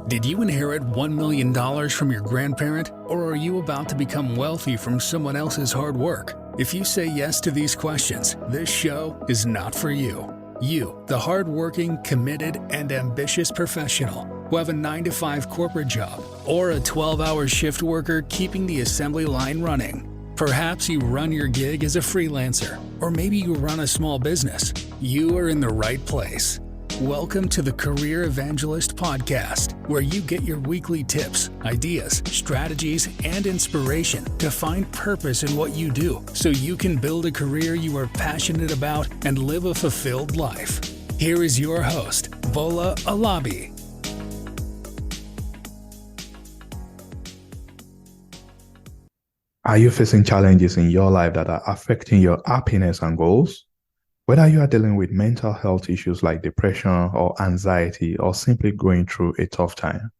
Did you inherit $1 million from your grandparent, or are you about to become wealthy from someone else's hard work? If you say yes to these questions, this show is not for you. You, the hardworking, committed, and ambitious professional who have a 9-to-5 corporate job or a 12-hour shift worker keeping the assembly line running. Perhaps you run your gig as a freelancer, or maybe you run a small business. You are in the right place. Welcome to the Career Evangelist Podcast, where you get your weekly tips, ideas, strategies, and inspiration to find purpose in what you do so you can build a career you are passionate about and live a fulfilled life. Here is your host, Bola Alabi. Are you facing challenges in your life that are affecting your happiness and goals? Whether you are dealing with mental health issues like depression or anxiety, or simply going through a tough time,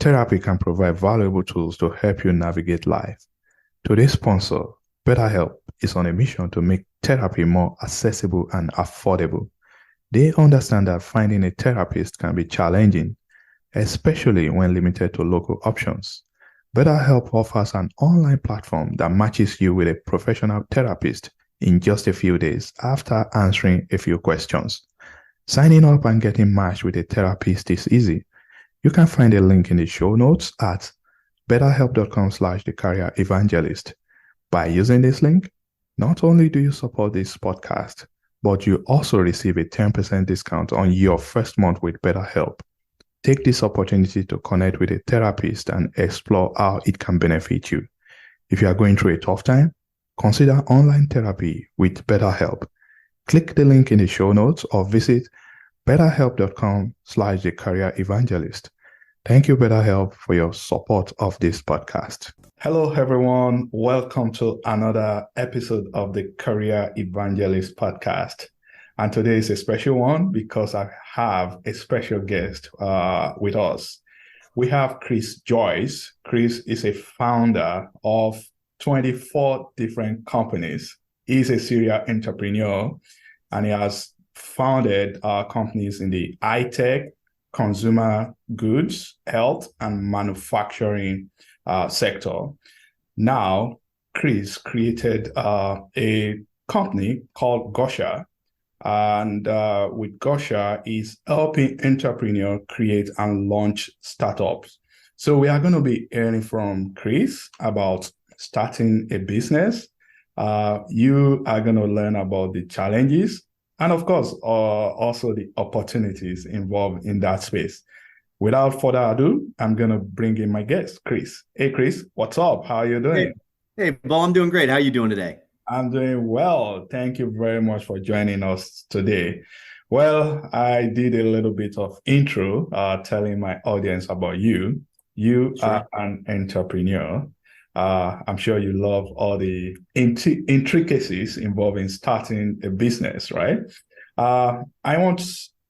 therapy can provide valuable tools to help you navigate life. Today's sponsor, BetterHelp, is on a mission to make therapy more accessible and affordable. They understand that finding a therapist can be challenging, especially when limited to local options. BetterHelp offers an online platform that matches you with a professional therapist in just a few days after answering a few questions. Signing up and getting matched with a therapist is easy. You can find a link in the show notes at betterhelp.com/thecareerevangelist. By using this link, not only do you support this podcast, but you also receive a 10% discount on your first month with BetterHelp. Take this opportunity to connect with a therapist and explore how it can benefit you. If you are going through a tough time, consider online therapy with BetterHelp. Click the link in the show notes or visit betterhelp.com/thecareerevangelist. Thank you, BetterHelp, for your support of this podcast. Hello, everyone. Welcome to another episode of the Career Evangelist podcast. And today is a special one because I have a special guest with us. We have Chris Joyce. Chris is a founder of 24 different companies. He's a serial entrepreneur, and he has founded companies in the high-tech, consumer goods, health, and manufacturing sector. Now, Chris created a company called Gusher, and with Gusher, he's helping entrepreneurs create and launch startups. So we are going to be hearing from Chris about starting a business. You are going to learn about the challenges and, of course, also the opportunities involved in that space. Without further ado, I'm going to bring in my guest, Chris. Hey, Chris, what's up? How are you doing? Hey, Paul, I'm doing great. How are you doing today? I'm doing well. Thank you very much for joining us today. Well, I did a little bit of intro telling my audience about you. You are an entrepreneur. I'm sure you love all the intricacies involving starting a business, right? I want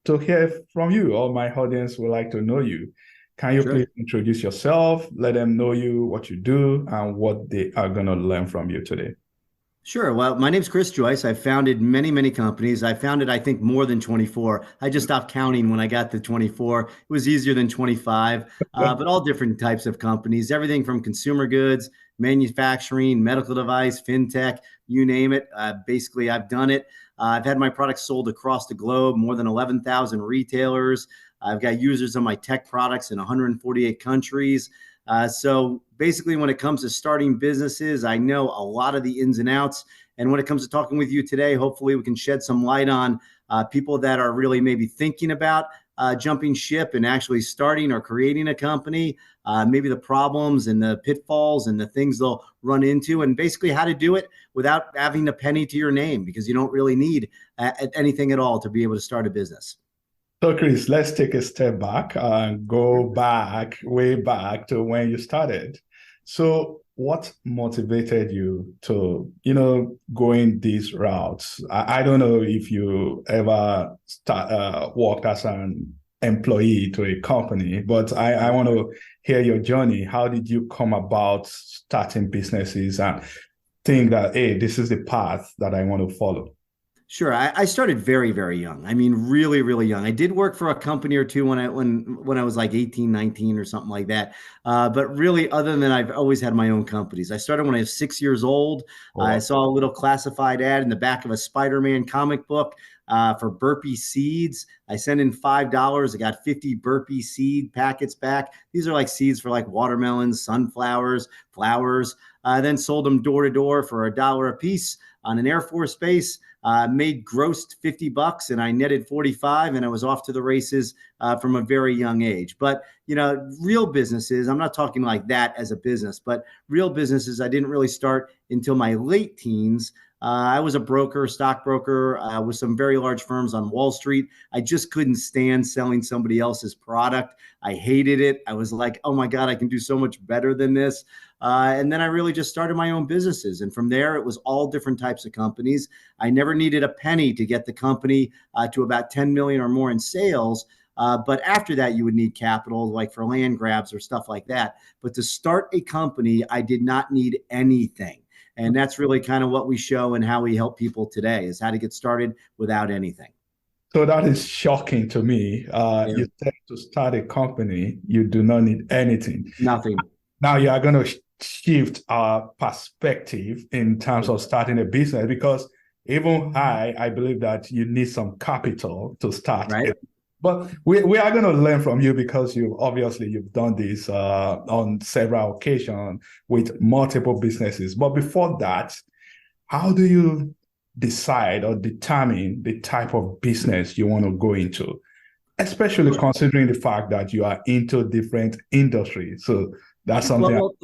to hear from you. All my audience would like to know you. Can you please introduce yourself, let them know you, what you do, and what they are going to learn from you today? Sure. Well, my name's Chris Joyce. I've founded many companies. I founded, I think, more than 24. I just stopped counting when I got to 24. It was easier than 25, but all different types of companies, everything from consumer goods, manufacturing, medical device, fintech, you name it. Basically, I've done it. I've had my products sold across the globe, more than 11,000 retailers. I've got users of my tech products in 148 countries. So basically, when it comes to starting businesses, I know a lot of the ins and outs. And when it comes to talking with you today, hopefully we can shed some light on people that are really maybe thinking about jumping ship and actually starting or creating a company, maybe the problems and the pitfalls and the things they'll run into, and basically how to do it without having a penny to your name, because you don't really need anything at all to be able to start a business. So, Chris, let's take a step back and go back, way back to when you started. So what motivated you to, going these routes? I don't know if you ever worked as an employee to a company, but I want to hear your journey. How did you come about starting businesses and think that, hey, this is the path that I want to follow? Sure. I started very, very young. I mean, really, really young. I did work for a company or two when I was like 18, 19 or something like that. But really, other than that, I've always had my own companies. I started when I was 6 years old. I Oh, saw a little classified ad in the back of a Spider-Man comic book for burpee seeds. I sent in $5. I got 50 burpee seed packets back. These are like seeds for like watermelons, sunflowers, flowers. I then sold them door to door for $1 a piece on an Air Force base. Made grossed $50 and I netted 45 and I was off to the races from a very young age. But, real businesses, I'm not talking like that as a business, but real businesses, I didn't really start until my late teens. I was a broker, stockbroker with some very large firms on Wall Street. I just couldn't stand selling somebody else's product. I hated it. I was like, oh my God, I can do so much better than this. And then I really just started my own businesses. And from there, it was all different types of companies. I never needed a penny to get the company to about 10 million or more in sales. But after that, you would need capital, like for land grabs or stuff like that. But to start a company, I did not need anything. And that's really kind of what we show and how we help people today is how to get started without anything. so that is shocking to me. Yeah. You said to start a company, you do not need anything. Nothing. Now you are going to shift our perspective in terms of starting a business because even I believe that you need some capital to start Right. it. But we are going to learn from you because you've done this on several occasions with multiple businesses. But before that, how do you decide or determine the type of business you want to go into, especially considering the fact that you are into different industries? So that's something. Well,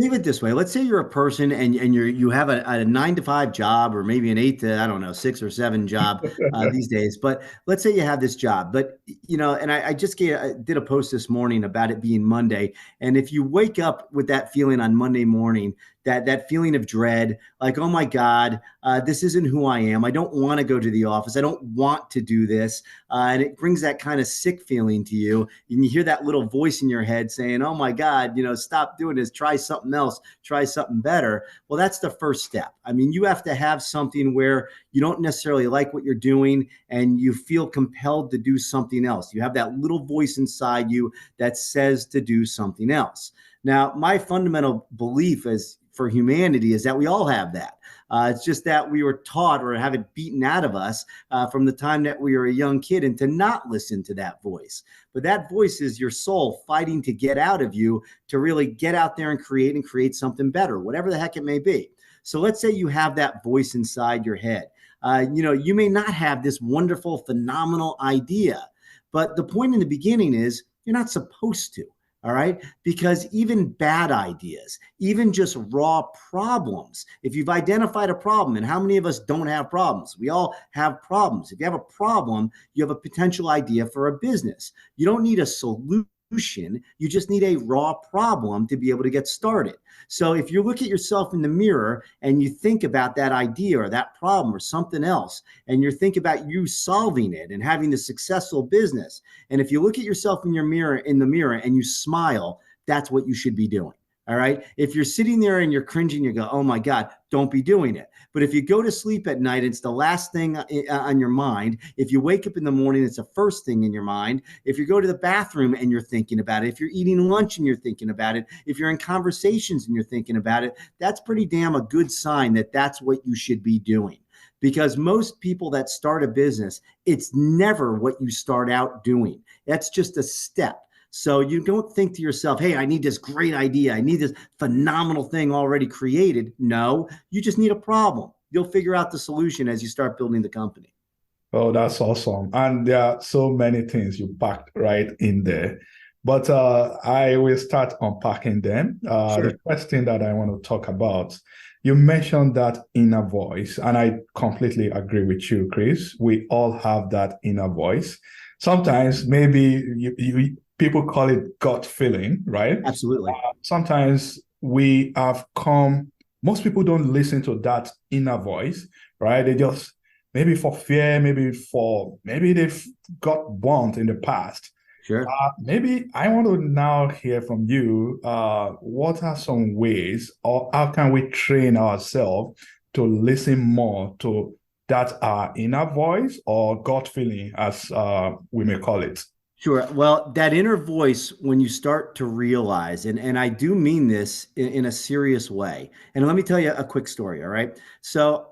think of it this way. Let's say you're a person and you have a 9 to 5 job or maybe an 8 to, I don't know, 6 or 7 job these days. But let's say you have this job. But, and I just did a post this morning about it being Monday. And if you wake up with that feeling on Monday morning, that feeling of dread, like, oh my God, this isn't who I am. I don't want to go to the office. I don't want to do this. And it brings that kind of sick feeling to you. And you hear that little voice in your head saying, oh my God, stop doing this, try something else, try something better. Well, that's the first step. I mean, you have to have something where you don't necessarily like what you're doing and you feel compelled to do something else. You have that little voice inside you that says to do something else. Now, my fundamental belief for humanity is that we all have that. It's just that we were taught or have it beaten out of us from the time that we were a young kid and to not listen to that voice. But that voice is your soul fighting to get out of you to really get out there and create something better, whatever the heck it may be. So let's say you have that voice inside your head. You may not have this wonderful, phenomenal idea, but the point in the beginning is you're not supposed to. All right. Because even bad ideas, even just raw problems, if you've identified a problem, and how many of us don't have problems? We all have problems. If you have a problem, you have a potential idea for a business. You don't need a solution. You just need a raw problem to be able to get started. So if you look at yourself in the mirror and you think about that idea or that problem or something else, and you think about you solving it and having a successful business, and if you look at yourself in the mirror and you smile, that's what you should be doing. All right. If you're sitting there and you're cringing, you go, oh my God, don't be doing it. But if you go to sleep at night, it's the last thing on your mind. If you wake up in the morning, it's the first thing in your mind. If you go to the bathroom and you're thinking about it, if you're eating lunch and you're thinking about it, if you're in conversations and you're thinking about it, that's pretty damn a good sign that that's what you should be doing. Because most people that start a business, it's never what you start out doing. That's just a step. So you don't think to yourself, hey, I need this great idea. I need this phenomenal thing already created. No, you just need a problem. You'll figure out the solution as you start building the company. Oh, that's awesome. And there are so many things you packed right in there. But I will start unpacking them. Sure. The first thing that I want to talk about, you mentioned that inner voice, and I completely agree with you, Chris. We all have that inner voice. Sometimes maybe people call it gut feeling, right? Absolutely. Sometimes most people don't listen to that inner voice, right? They just, maybe for fear, maybe they've got burnt in the past. Sure. Maybe I want to now hear from you. What are some ways, or how can we train ourselves to listen more to that's our inner voice or gut feeling, as we may call it? Sure. Well, that inner voice, when you start to realize, and I do mean this in a serious way. And let me tell you a quick story. All right. So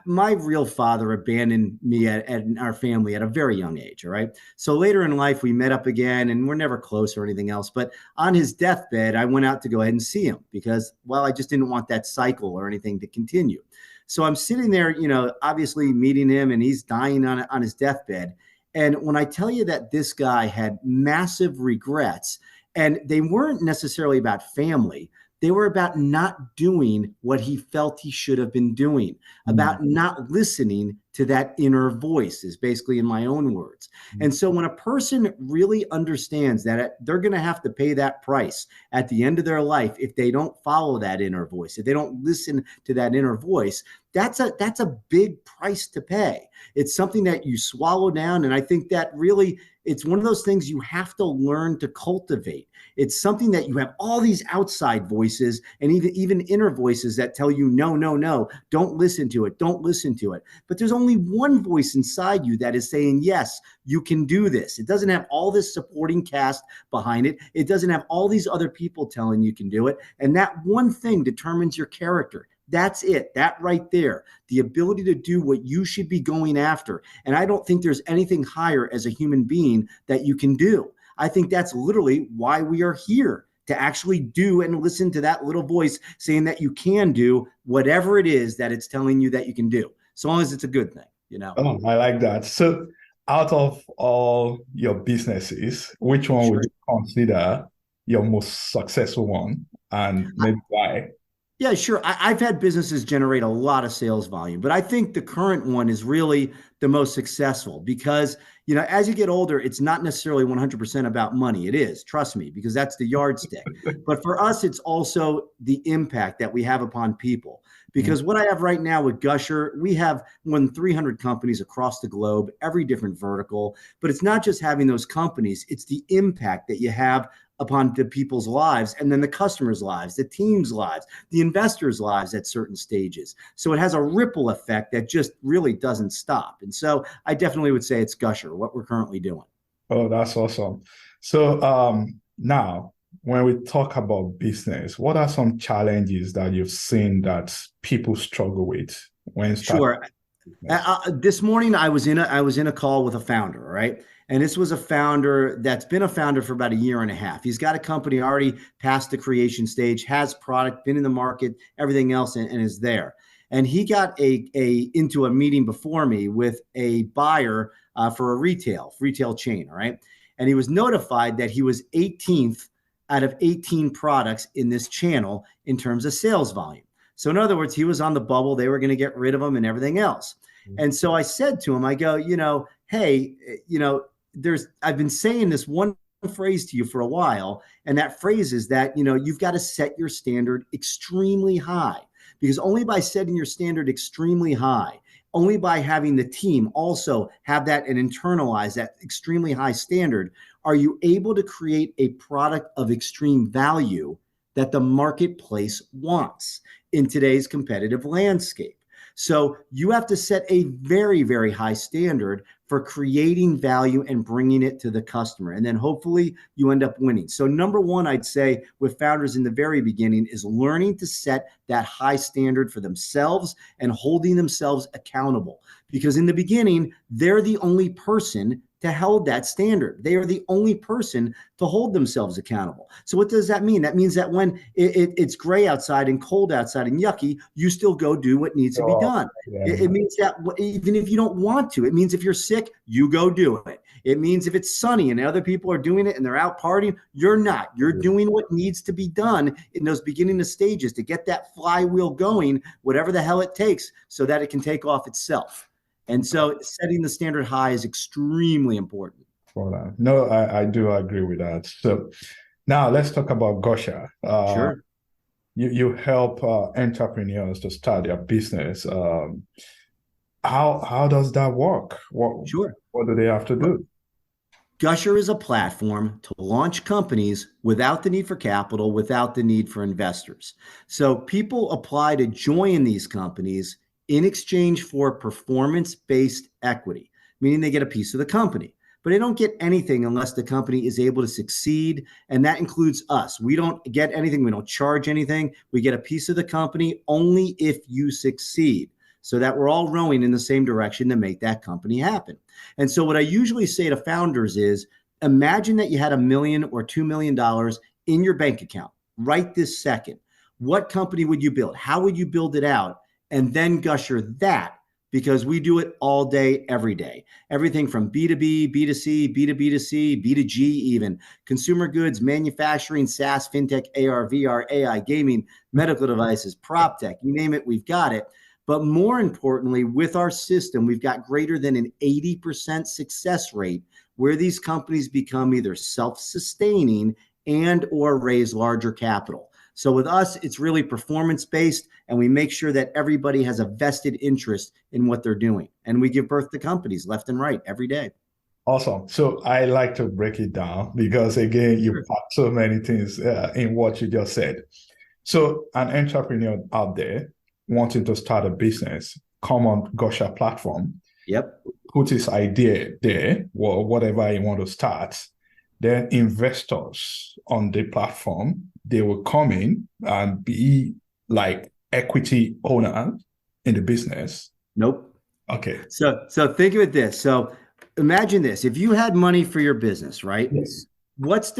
my real father abandoned me at our family at a very young age. All right. So later in life, we met up again and we're never close or anything else. But on his deathbed, I went out to go ahead and see him because, well, I just didn't want that cycle or anything to continue. So I'm sitting there, obviously meeting him, and he's dying on his deathbed. And when I tell you that this guy had massive regrets, and they weren't necessarily about family, they were about not doing what he felt he should have been doing, about not listening to that inner voice, is basically in my own words. And so when a person really understands that they're going to have to pay that price at the end of their life if they don't follow that inner voice, if they don't listen to that inner voice, that's a big price to pay. It's something that you swallow down. And I think that really, it's one of those things you have to learn to cultivate. It's something that you have all these outside voices and even inner voices that tell you, no, no, no, don't listen to it. Don't listen to it. But there's only one voice inside you that is saying, yes, you can do this. It doesn't have all this supporting cast behind it. It doesn't have all these other people telling you can do it. And that one thing determines your character. That's it. That right there, the ability to do what you should be going after. And I don't think there's anything higher as a human being that you can do. I think that's literally why we are here, to actually do and listen to that little voice saying that you can do whatever it is that it's telling you that you can do, so long as it's a good thing, Oh, I like that. So out of all your businesses, which one would you consider your most successful one, and maybe why? Yeah, sure. I've had businesses generate a lot of sales volume, but I think the current one is really the most successful because, as you get older, it's not necessarily 100% about money. It is, trust me, because that's the yardstick. But for us, it's also the impact that we have upon people. Because what I have right now with Gusher, we have more than 300 companies across the globe, every different vertical. But it's not just having those companies, it's the impact that you have upon the people's lives, and then the customers' lives, the team's lives, the investors' lives at certain stages. So it has a ripple effect that just really doesn't stop. And so I definitely would say it's Gusher, what we're currently doing. Oh, that's awesome. So now, when we talk about business, what are some challenges that you've seen that people struggle with when starting? Sure. This morning, I was in a call with a founder, right? And this was a founder that's been a founder for about a year and a half. He's got a company already past the creation stage, has product, been in the market, everything else, and is there. And he got into a meeting before me with a buyer for a retail chain, all right? And he was notified that he was 18th out of 18 products in this channel in terms of sales volume. So in other words, he was on the bubble. They were going to get rid of him and everything else. And so I said to him, I go, hey, I've been saying this one phrase to you for a while. And that phrase is that, you've got to set your standard extremely high, because only by setting your standard extremely high, only by having the team also have that and internalize that extremely high standard, are you able to create a product of extreme value that the marketplace wants in today's competitive landscape. So you have to set a very, very high standard for creating value and bringing it to the customer. And then hopefully you end up winning. So number one, I'd say with founders in the very beginning is learning to set that high standard for themselves and holding themselves accountable. Because in the beginning, they're the only person to hold that standard. They are the only person to hold themselves accountable. So what does that mean? That means that when it's gray outside and cold outside and yucky, you still go do what needs to be done. It means that even if you don't want to, it means if you're sick, you go do it. It means if it's sunny and other people are doing it and they're out partying, you're not. You're doing what needs to be done in those beginning stages to get that flywheel going, whatever the hell it takes, so that it can take off itself. And so setting the standard high is extremely important. No, I do agree with that. So now let's talk about Gusher. Sure. You help entrepreneurs to start their business. How does that work? What do they have to do? Gusher is a platform to launch companies without the need for capital, without the need for investors. So people apply to join these companies in exchange for performance-based equity, meaning they get a piece of the company. But they don't get anything unless the company is able to succeed. And that includes us. We don't get anything. We don't charge anything. We get a piece of the company only if you succeed, so that we're all rowing in the same direction to make that company happen. And so what I usually say to founders is, imagine that you had $1 million or $2 million in your bank account right this second. What company would you build? How would you build it out? And then Gusher that, because we do it all day, every day. Everything from B2B, B2C, B2B2C, B2G even, consumer goods, manufacturing, SaaS, fintech, AR, VR, AI, gaming, medical devices, prop tech, you name it, we've got it. But more importantly, with our system, we've got greater than an 80% success rate where these companies become either self-sustaining and or raise larger capital. So with us, it's really performance-based, and we make sure that everybody has a vested interest in what they're doing. And we give birth to companies left and right every day. Awesome. So I like to break it down because, again, you put so many things in what you just said. So an entrepreneur out there wanting to start a business, come on Gusher platform, put his idea there, or whatever you want to start, then investors on the platform, they will come in and be like equity owners in the business. Nope. Okay. So think of it this. So imagine this. If you had money for your business, right? Yes. What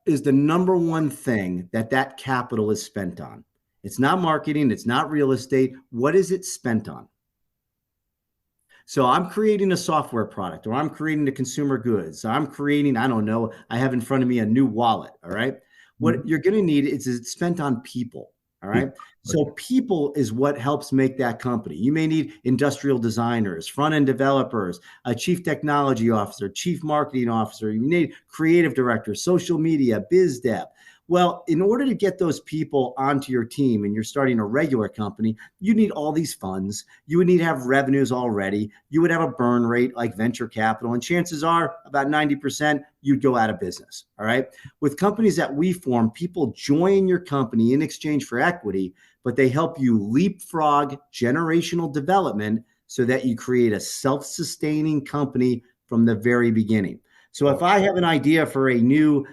is the number one thing that capital is spent on? It's not marketing. It's not real estate. What is it spent on? So I'm creating a software product, or I'm creating a consumer goods. So I'm creating, I don't know, I have in front of me a new wallet. All right. What you're going to need is it's spent on people. All right. So people is what helps make that company. You may need industrial designers, front-end developers, a chief technology officer, chief marketing officer. You need creative director, social media, biz dev. Well, in order to get those people onto your team and you're starting a regular company, you need all these funds. You would need to have revenues already. You would have a burn rate like venture capital. And chances are about 90% you'd go out of business. All right. With companies that we form, people join your company in exchange for equity, but they help you leapfrog generational development so that you create a self-sustaining company from the very beginning. So if I have an idea for a new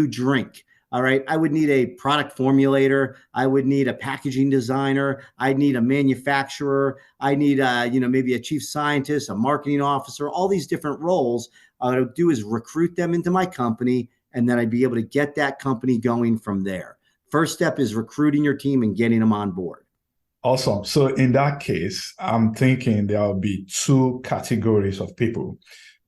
drink, all right, I would need a product formulator. I would need a packaging designer. I need a manufacturer. I need maybe a chief scientist, a marketing officer, all these different roles. What I would do is recruit them into my company, and then I'd be able to get that company going from there. First step is recruiting your team and getting them on board. Awesome. So in that case, I'm thinking there will be two categories of people.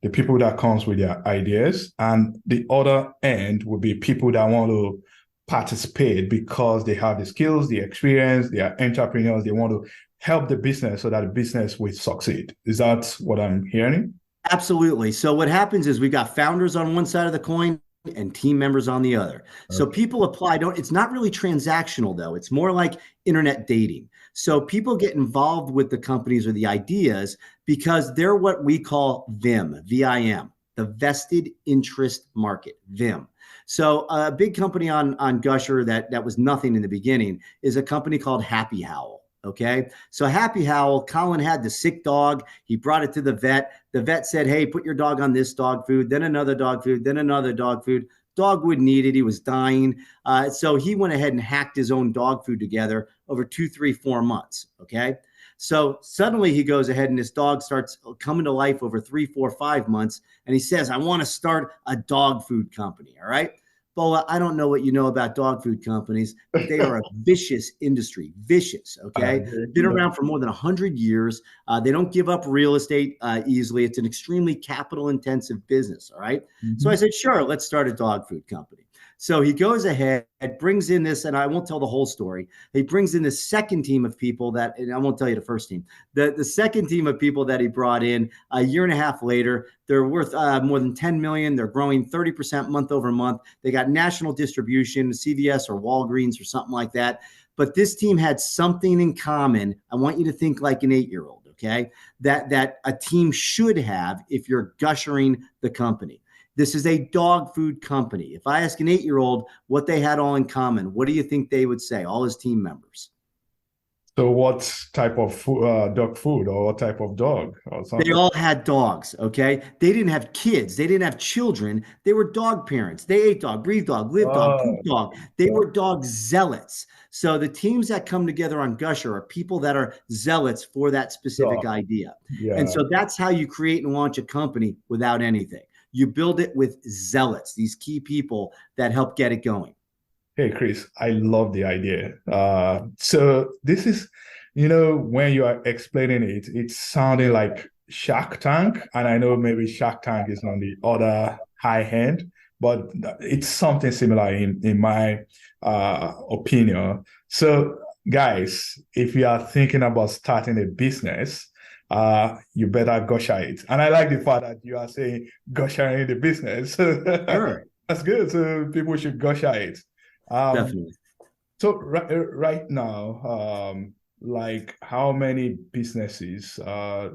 The people that comes with their ideas, and the other end will be people that want to participate because they have the skills, the experience, they are entrepreneurs, they want to help the business so that the business will succeed. Is that what I'm hearing? Absolutely. So what happens is we've got founders on one side of the coin and team members on the other. So people apply. It's not really transactional though. It's more like internet dating. So people get involved with the companies or the ideas because they're what we call VIM, V-I-M, the vested interest market, VIM. So a big company on Gusher that was nothing in the beginning is a company called Happy Howl. Okay. So Happy Howl, Colin had the sick dog. He brought it to the vet. The vet said, hey, put your dog on this dog food, then another dog food, then another dog food. Dog wouldn't eat it. He was dying. So he went ahead and hacked his own dog food together over 2, 3, 4 months. Okay. So suddenly he goes ahead and his dog starts coming to life over 3, 4, 5 months. And he says, I want to start a dog food company. All right. Bola, I don't know what you know about dog food companies, but they are a vicious industry, vicious, okay? Been around for more than 100 years. They don't give up real estate easily. It's an extremely capital-intensive business, all right? So I said, sure, let's start a dog food company. So he goes ahead, brings in this, and I won't tell the whole story. He brings in the second team of people and I won't tell you the first team. The second team of people that he brought in a year and a half later, they're worth more than 10 million. They're growing 30% month over month. They got national distribution, CVS or Walgreens or something like that. But this team had something in common. I want you to think like an 8-year-old, okay? That a team should have if you're gushering the company. This is a dog food company. If I ask an 8-year-old what they had all in common, what do you think they would say? All his team members. So what type of dog food or what type of dog or They something? all had dogs, okay? They didn't have kids. They didn't have children. They were dog parents. They ate dog, breathed dog, lived dog, Oh, pooped dog. They were dog zealots. So the teams that come together on Gusher are people that are zealots for that specific dog. idea. And Yeah. so that's how you create and launch a company without anything. You build it with zealots, these key people that help get it going. Hey, Chris, I love the idea. So this is, when you are explaining it, it's sounding like Shark Tank. And I know maybe Shark Tank is on the other high end, but it's something similar in my opinion. So, guys, if you are thinking about starting a business, you better gusher it. And I like the fact that you are saying gusher in the business. Sure, That's good. So people should gusher it. Um, definitely. so right now, like how many businesses are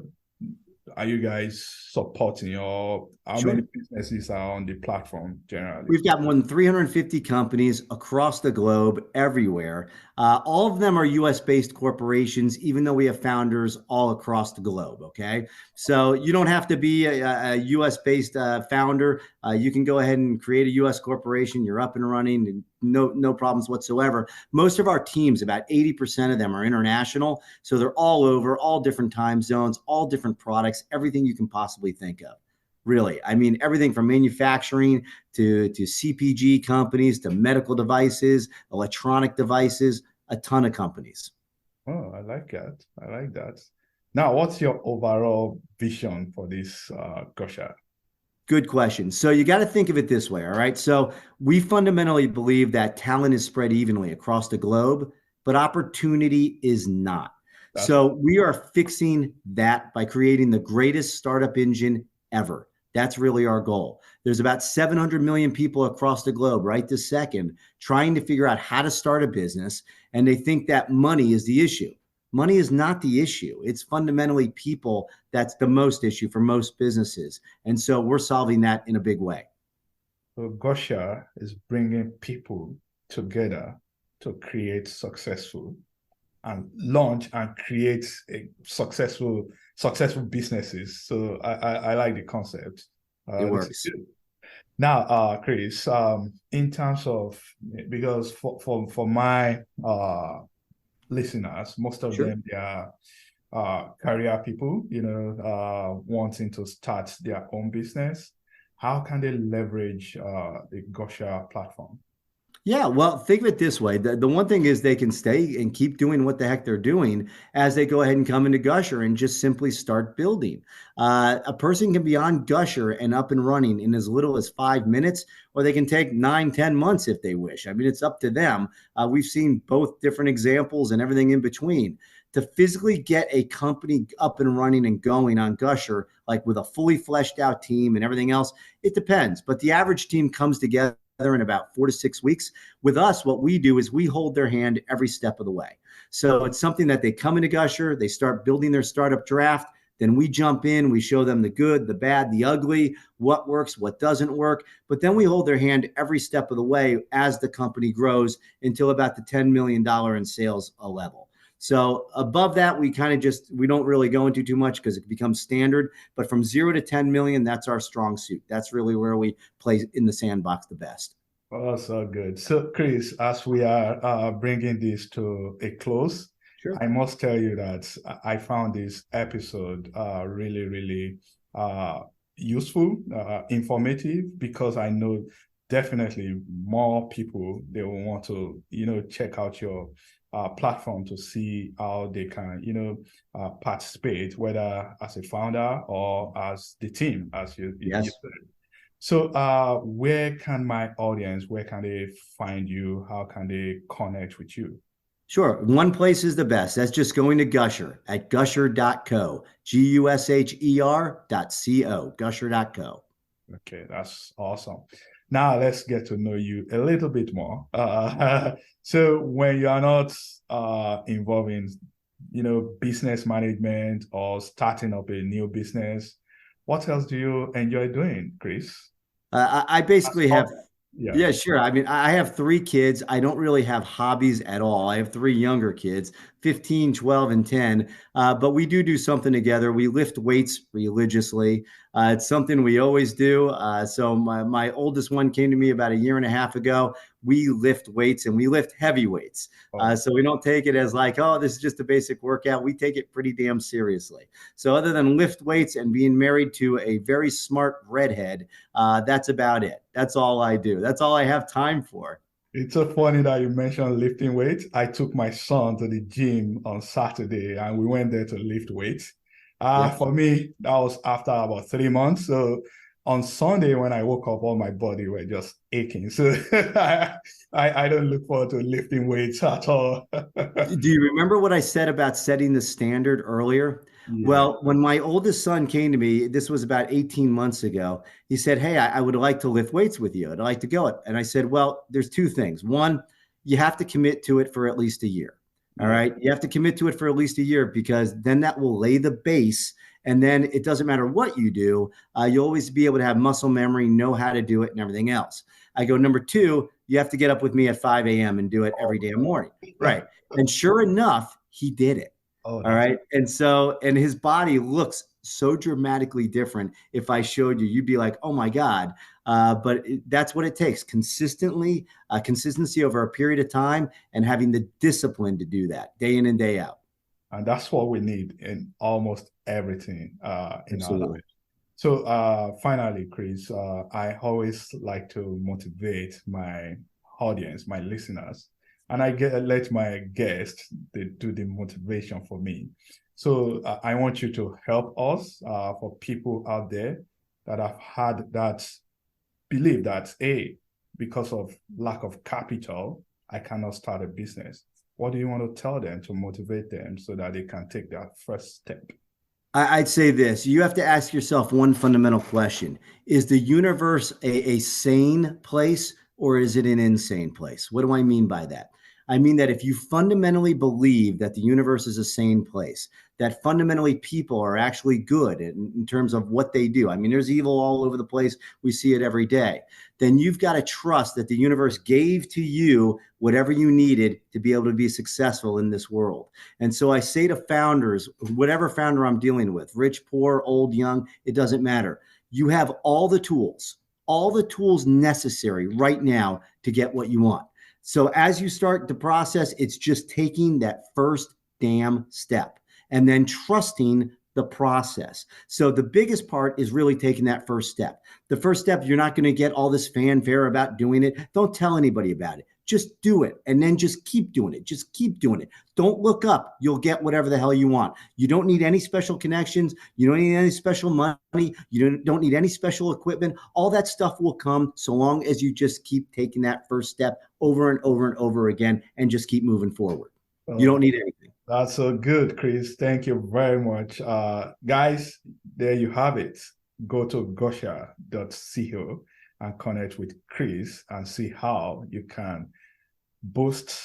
you guys supporting, or how many Sure. businesses are on the platform generally? We've got more than 350 companies across the globe, everywhere. All of them are US based corporations, even though we have founders all across the globe. Okay. So you don't have to be a US based founder. You can go ahead and create a US corporation. You're up and running, and no problems whatsoever. Most of our teams, about 80% of them, are international. So they're all over, all different time zones, all different products, everything you can possibly think of. Really, I mean, everything from manufacturing to CPG companies to medical devices, electronic devices, a ton of companies. Oh, I like that. I like that. Now, what's your overall vision for this Gosha? Good question. So you got to think of it this way, all right? So we fundamentally believe that talent is spread evenly across the globe, but opportunity is not. That's So we are fixing that by creating the greatest startup engine ever. That's really our goal. There's about 700 million people across the globe right this second trying to figure out how to start a business, and they think that money is the issue. Money is not the issue. It's fundamentally people that's the most issue for most businesses. And so we're solving that in a big way. so Gosha is bringing people together to create successful and launch and create a successful businesses. So I like the concept. It This is works. good. Now, Chris, in terms of, because for my listeners, most of Sure. them, they are career people, wanting to start their own business. How can they leverage the Gosha platform? Yeah, well, think of it this way. The one thing is they can stay and keep doing what the heck they're doing as they go ahead and come into Gusher and just simply start building. A person can be on Gusher and up and running in as little as 5 minutes, or they can take 9, 10 months if they wish. I mean, it's up to them. We've seen both different examples and everything in between. To physically get a company up and running and going on Gusher, like with a fully fleshed out team and everything else, it depends. But the average team comes together in about 4 to 6 weeks. With us, what we do is we hold their hand every step of the way. So it's something that they come into Gusher, they start building their startup draft, then we jump in, we show them the good, the bad, the ugly, what works, what doesn't work. But then we hold their hand every step of the way as the company grows until about the $10 million in sales level. So above that, we kind of we don't really go into too much because it becomes standard. But from 0 to 10 million, that's our strong suit. That's really where we play in the sandbox the best. Oh, so good. So, Chris, as we are bringing this to a close, Sure. I must tell you that I found this episode really, really useful, informative, because I know definitely more people, they will want to, check out your platform to see how they can, participate, whether as a founder or as the team, as you Yes. said. So, where can they find you? How can they connect with you? Sure. One place is the best. That's just going to Gusher at gusher.co, Gusher.co, gusher.co. Okay, that's awesome. Now let's get to know you a little bit more. So when you are not involved in, business management or starting up a new business, what else do you enjoy doing, Chris? I As basically have, hobby. Yeah. yeah, sure. I mean, I have 3 kids. I don't really have hobbies at all. I have 3 younger kids. 15, 12, and 10. But we do something together. We lift weights religiously. It's something we always do. So my oldest one came to me about a year and a half ago. We lift weights, and we lift heavy weights. So we don't take it as like, oh, this is just a basic workout. We take it pretty damn seriously. So other than lift weights and being married to a very smart redhead, that's about it. That's all I do. That's all I have time for. It's so funny that you mentioned lifting weights. I took my son to the gym on Saturday and we went there to lift weights. For me, that was after about 3 months. So on Sunday, when I woke up, all my body were just aching. So I don't look forward to lifting weights at all. Do you remember what I said about setting the standard earlier? Yeah. Well, when my oldest son came to me, this was about 18 months ago, he said, hey, I would like to lift weights with you. I'd like to go it. And I said, well, there's two things. One, you have to commit to it for at least a year. All right. You have to commit to it for at least a year, because then that will lay the base. And then it doesn't matter what you do. You'll always be able to have muscle memory, know how to do it and everything else. I go, number two, you have to get up with me at 5 a.m. and do it every damn morning. Right. And sure enough, he did it. All right. And his body looks so dramatically different. If I showed you, you'd be like, oh my God. But that's what it takes. Consistency over a period of time, and having the discipline to do that day in and day out. And that's what we need in almost everything in our life. So finally, Chris, I always like to motivate my audience, my listeners, and let my guests do the motivation for me. So I want you to help us for people out there that have had that belief that, hey, because of lack of capital, I cannot start a business. What do you want to tell them to motivate them so that they can take that first step? I'd say this. You have to ask yourself one fundamental question. Is the universe a sane place, or is it an insane place? What do I mean by that? I mean that if you fundamentally believe that the universe is a sane place, that fundamentally people are actually good in terms of what they do. I mean, there's evil all over the place. We see it every day. Then you've got to trust that the universe gave to you whatever you needed to be able to be successful in this world. And so I say to founders, whatever founder I'm dealing with, rich, poor, old, young, it doesn't matter. You have all the tools necessary right now to get what you want. So as you start the process, it's just taking that first damn step and then trusting the process. So the biggest part is really taking that first step. The first step, you're not going to get all this fanfare about doing it. Don't tell anybody about it. Just do it, and then just keep doing it. Just keep doing it. Don't look up. You'll get whatever the hell you want. You don't need any special connections. You don't need any special money. You don't need any special equipment. All that stuff will come so long as you just keep taking that first step over and over and over again and just keep moving forward. You don't need anything. That's so good, Chris. Thank you very much. Guys, there you have it. Go to gusher.co and connect with Chris and see how you can boost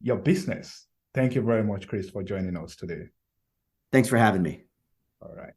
your business. Thank you very much, Chris, for joining us today. Thanks for having me. All right.